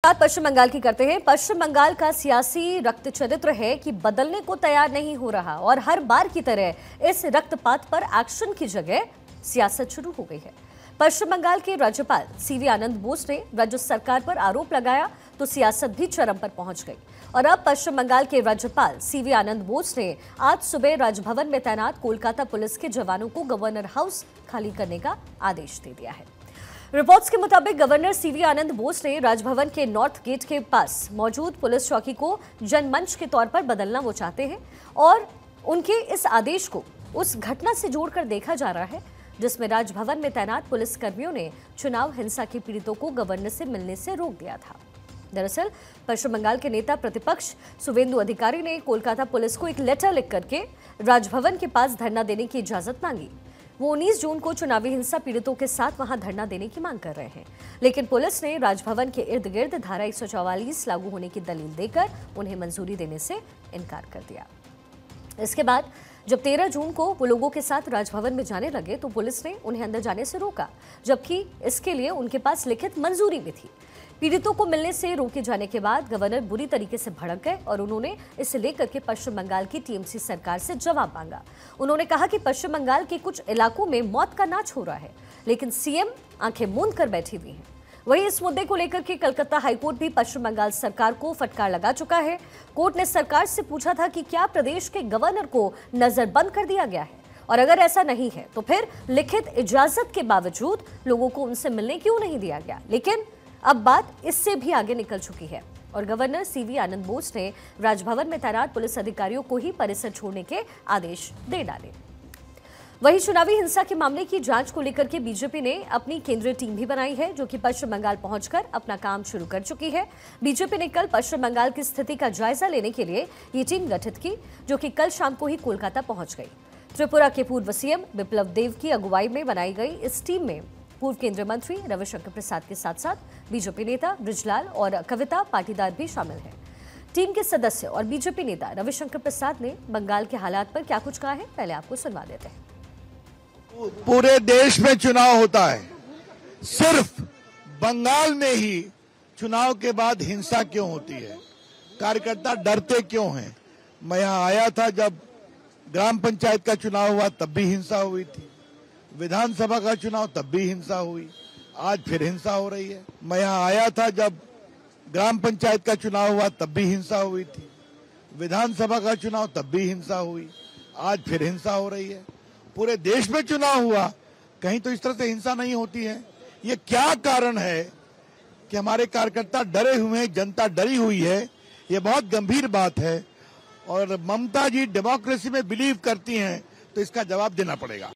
बात पश्चिम बंगाल की करते हैं। पश्चिम बंगाल का सियासी रक्त चरित्र है कि बदलने को तैयार नहीं हो रहा और हर बार की तरह इस रक्तपात पर एक्शन की जगह सियासत शुरू हो गई है। पश्चिम बंगाल के राज्यपाल सीवी आनंद बोस ने राज्य सरकार पर आरोप लगाया तो सियासत भी चरम पर पहुंच गई और अब पश्चिम बंगाल के राज्यपाल सीवी आनंद बोस ने आज सुबह राजभवन में तैनात कोलकाता पुलिस के जवानों को गवर्नर हाउस खाली करने का आदेश दे दिया है। रिपोर्ट्स के मुताबिक गवर्नर सीवी आनंद बोस ने राजभवन के नॉर्थ गेट के पास मौजूद पुलिस चौकी को जनमंच के तौर पर बदलना वो चाहते हैं और उनके इस आदेश को उस घटना से जोड़कर देखा जा रहा है जिसमें राजभवन में तैनात पुलिस कर्मियों ने चुनाव हिंसा के पीड़ितों को गवर्नर से मिलने से रोक दिया था। दरअसल पश्चिम बंगाल के नेता प्रतिपक्ष शुवेंदु अधिकारी ने कोलकाता पुलिस को एक लेटर लिख करके राजभवन के पास धरना देने की इजाजत मांगी। वो 19 जून को चुनावी हिंसा पीड़ितों के साथ वहां धरना देने की मांग कर रहे हैं, लेकिन पुलिस ने राजभवन के इर्द गिर्द धारा 144 लागू होने की दलील देकर उन्हें मंजूरी देने से इनकार कर दिया। इसके बाद जब 13 जून को वो लोगों के साथ राजभवन में जाने लगे तो पुलिस ने उन्हें अंदर जाने से रोका, जबकि इसके लिए उनके पास लिखित मंजूरी भी थी। पीड़ितों को मिलने से रोके जाने के बाद गवर्नर बुरी तरीके से भड़क गए और उन्होंने इसे लेकर के पश्चिम बंगाल की टीएमसी सरकार से जवाब मांगा। उन्होंने कहा कि पश्चिम बंगाल के कुछ इलाकों में मौत का नाच हो रहा है, लेकिन सीएम आंखें मूंद कर बैठी हुई हैं। वहीं इस मुद्दे को लेकर के कलकत्ता हाईकोर्ट भी पश्चिम बंगाल सरकार को फटकार लगा चुका है। कोर्ट ने सरकार से पूछा था कि क्या प्रदेश के गवर्नर को नजरबंद कर दिया गया है और अगर ऐसा नहीं है तो फिर लिखित इजाजत के बावजूद लोगों को उनसे मिलने क्यों नहीं दिया गया। लेकिन अब बात इससे भी आगे निकल चुकी है और गवर्नर सीवी आनंद बोस ने राजभवन में तैनात पुलिस अधिकारियों को ही परिसर छोड़ने के आदेश दे डाले। वहीं चुनावी हिंसा के मामले की जांच को लेकर के बीजेपी ने अपनी केंद्रीय टीम भी बनाई है, जो कि पश्चिम बंगाल पहुंचकर अपना काम शुरू कर चुकी है। बीजेपी ने कल पश्चिम बंगाल की स्थिति का जायजा लेने के लिए ये टीम गठित की, जो कि कल शाम को ही कोलकाता पहुंच गई। त्रिपुरा के पूर्व सीएम बिप्लब देव की अगुवाई में बनाई गई इस टीम में पूर्व केंद्रीय मंत्री रविशंकर प्रसाद के साथ साथ बीजेपी नेता बृजलाल और कविता पाटीदार भी शामिल हैं। टीम के सदस्य और बीजेपी नेता रविशंकर प्रसाद ने बंगाल के हालात पर क्या कुछ कहा है, पहले आपको सुनवा देते हैं। पूरे देश में चुनाव होता है, सिर्फ बंगाल में ही चुनाव के बाद हिंसा क्यों होती है, कार्यकर्ता डरते क्यों हैं। मैं यहाँ आया था जब ग्राम पंचायत का चुनाव हुआ तब भी हिंसा हुई थी, विधानसभा का चुनाव तब भी हिंसा हुई, आज फिर हिंसा हो रही है। मैं यहाँ आया था जब ग्राम पंचायत का चुनाव हुआ तब भी हिंसा हुई थी, विधानसभा का चुनाव तब भी हिंसा हुई, आज फिर हिंसा हो रही है। पूरे देश में चुनाव हुआ, कहीं तो इस तरह से हिंसा नहीं होती है। ये क्या कारण है कि हमारे कार्यकर्ता डरे हुए हैं, जनता डरी हुई है, ये बहुत गंभीर बात है और ममता जी डेमोक्रेसी में बिलीव करती हैं तो इसका जवाब देना पड़ेगा।